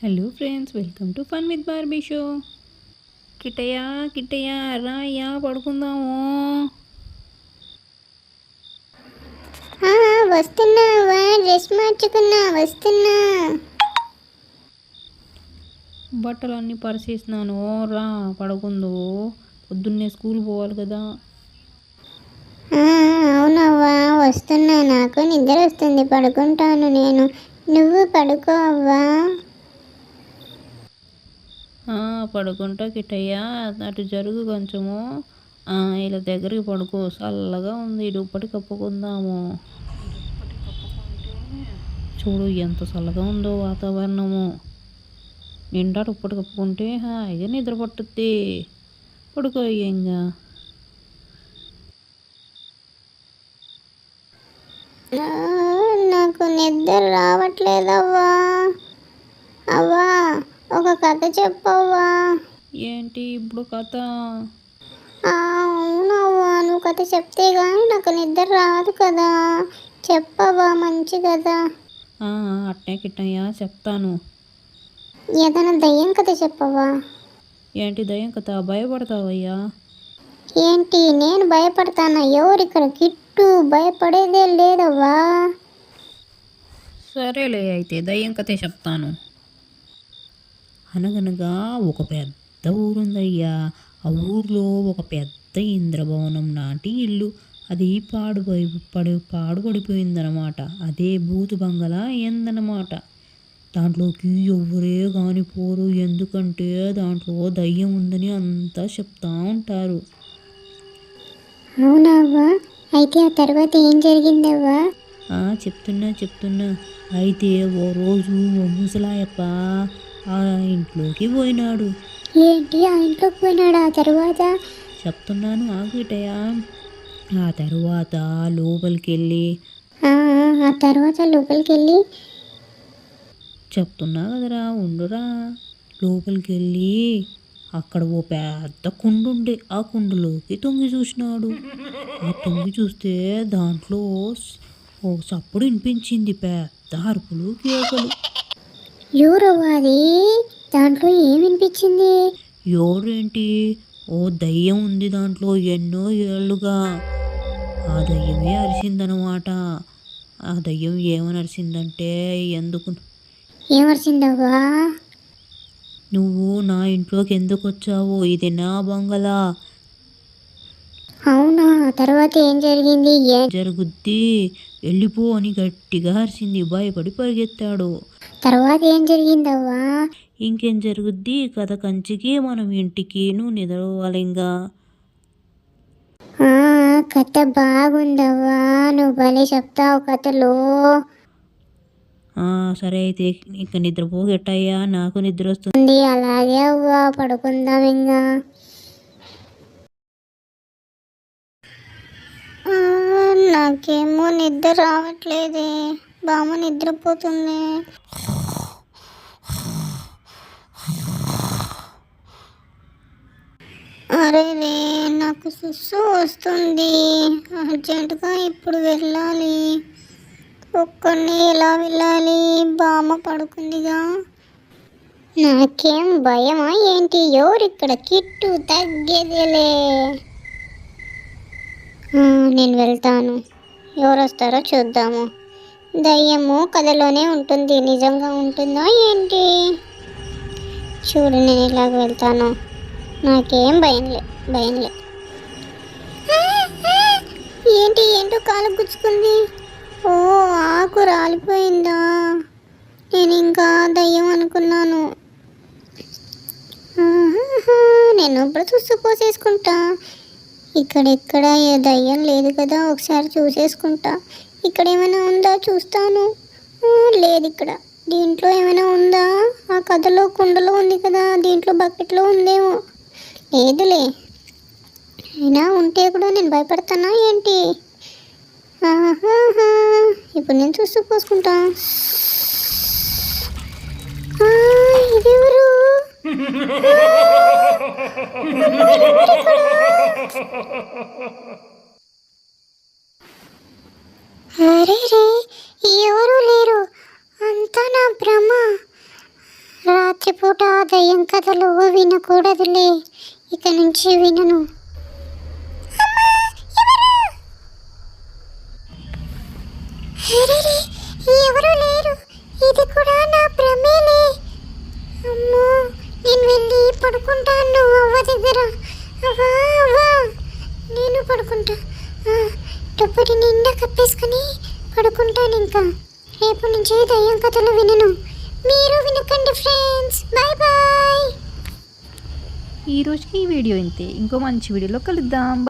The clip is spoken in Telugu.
Hello friends, welcome to fun with Barbie show. Kittayya Kittayya రాయ్యా పడుకుందాము. వస్తున్నావా? డ్రెస్ మార్చుకున్నా, వస్తున్నా. బట్టలన్నీ పరిచేసినాను, రా పడుకుందు. పొద్దున్నే స్కూల్ పోవాలి కదా. అవునవ్వా, వస్తున్నా. నాకు నిద్ర వస్తుంది, పడుకుంటాను నేను. నువ్వు పడుకో అవ్వా. పడుకుంటా కిట్టయ్య. అటు జరుగు కొంచెము. ఇలా దగ్గరికి పడుకో, చల్లగా ఉంది. దుప్పటి కప్పుకుందాము. చూడు ఎంత చల్లగా ఉందో వాతావరణము. నిండా దుప్పటి కప్పుకుంటే హాయిగా నిద్ర పట్టుద్ది. పడుకో ఇంకా. నాకు నిద్ర రావట్లేదవ్వా. అవ్వా, ఒక కథ చెప్పవ్వా. ఏంటి ఇప్పుడు కథ? అవునవ్వా, నువ్వు కథ చెప్తే కానీ నాకు నిద్ర రాదు కదా. చెప్పవ్వా, మంచి కదా. అట్నే కిట్టయ్య చెప్తాను. ఏదైనా దయ్యం కథ చెప్పవ్వా. ఏంటి దయ్యం కథ? భయపడతావయ్యా? ఏంటి నేను భయపడతానా? ఎవరిక్కడ కిట్టు భయపడేదే లేదవ్వా. సరేలే, అయితే దయ్యం కథే చెప్తాను. అనగనగా ఒక పెద్ద ఊరుందయ్యా. ఆ ఊర్లో ఒక పెద్ద ఇంద్రభవనం నాటి ఇల్లు. అది పాడుపడిపోయిందనమాట. అదే బూతు బంగళా ఏందనమాట. దాంట్లోకి ఎవరే కానీ పోరు. ఎందుకంటే దాంట్లో దయ్యం ఉందని అంతా చెప్తా ఉంటారు. అవునవ్వా, అయితే ఆ తర్వాత ఏం జరిగిందవ్వా? చెప్తున్నా. అయితే ఓ రోజు ఓ ముసలాయప్ప ఆ ఇంట్లోకి పోయినాడు. ఏంటి, ఆ ఇంట్లోకి పోయినాడు? ఆ తర్వాత? చెప్తున్నాను ఆగిటయా. ఆ తర్వాత లోపలికి వెళ్ళి చెప్తున్నా కదరా, ఉండురా. లోపలికి వెళ్ళి అక్కడ ఓ పెద్ద కుండు ఉండే. ఆ కుండలోకి తొంగి చూసినాడు. ఆ తొంగి చూస్తే దాంట్లో ఓ చప్పుడు వినిపించింది. పెద్ద అరుపులు, కేకలు. ఎవరవ్వా అది? దాంట్లో ఏం వినిపించింది? ఎవరేంటి, ఓ దయ్యం ఉంది దాంట్లో ఎన్నో ఏళ్ళుగా. ఆ దయ్యమే అరిసిందనమాట. ఆ దయ్యం ఏమని అరిసిందంటే, ఏమరిసిందవ్వా? నువ్వు నా ఇంట్లోకి ఎందుకు వచ్చావు? ఇది నా బంగళా. అవునా, తర్వాత ఏం జరిగింది? జరుగుద్ది, వెళ్ళిపో అని గట్టిగా అరిసింది. భయపడి పరిగెత్తాడు. తర్వాత ఏం జరిగిందవ్వా? ఇంకేం జరుగుద్ది, కథ కంచికి మనం ఇంటికి నువ్వు నిద్రపోవాలి ఇంకా. కథ బాగుందవ్వా, నువ్వు భలే చెప్తావు కథలో. సరే అయితే ఇంకా నిద్రపో గిట్టయ్యా, నాకు నిద్ర వస్తుంది. అలాగే అవ్వా, పడుకుందాం ఇంకా. నాకేమో నిద్ర రావట్లేదే. బామ్మ నిద్రపోతుంది. అరే నాకు సుస్సు వస్తుంది. అర్జెంటుగా ఇప్పుడు వెళ్ళాలి. ఒక్కడిని ఎలా వెళ్ళాలి? బామ్మ పడుకుందిగా. నాకేం భయమా ఏంటి? ఎవరిక్కడ? కిట్టు తగ్గేదేలే. నేను వెళ్తాను. ఎవరు వస్తారో చూద్దాము. దయ్యము కథలోనే ఉంటుంది, నిజంగా ఉంటుందా ఏంటి? చూడు, నేను ఇలాగ వెళ్తాను. నాకేం భయంలే. ఏంటో కాలు గుచ్చుకుంది. ఓ, ఆకు రాలిపోయిందా? నేను ఇంకా దయ్యం అనుకున్నాను. నేను ఇప్పుడు చూస్తూ పోసేసుకుంటా. ఇక్కడెక్కడ ఏ దయ్యం లేదు కదా, ఒకసారి చూసేసుకుంటా. ఇక్కడ ఏమైనా ఉందా చూస్తాను. లేదు ఇక్కడ. దీంట్లో ఏమైనా ఉందా? ఆ కథలో కుండలో ఉంది కదా, దీంట్లో బకెట్లో ఉందేమో. లేదులే. అయినా ఉంటే కూడా నేను భయపడతానా ఏంటి? ఇప్పుడు నేను చూస్తూ పోసుకుంటా. ఇదెవరు? అరే, ఎవరు లేరు, అంతా నా భ్రమ. రాత్రిపూట దయ్యం కథలు వినకూడదులే, ఇక నుంచి వినను. అరెరే, ఎవరు లేరు, ఇది కూడా నా భ్రమేలే. అమ్మో, నేను వెళ్ళి పడుకుంటాను అవ్వ దగ్గర. అవ్వా అవ్వా, నేను పడుకుంటా. దుప్పటి నిండా కప్పేసుకొని పడుకుంటాను. ఇంకా రేపు నుంచి దయ్యం కథలు వినను. మీరు వినకండి ఫ్రెండ్స్. Bye bye. ఈ రోజుకి ఈ వీడియో ఇంతే. ఇంకో మంచి వీడియోలో కలుద్దాం.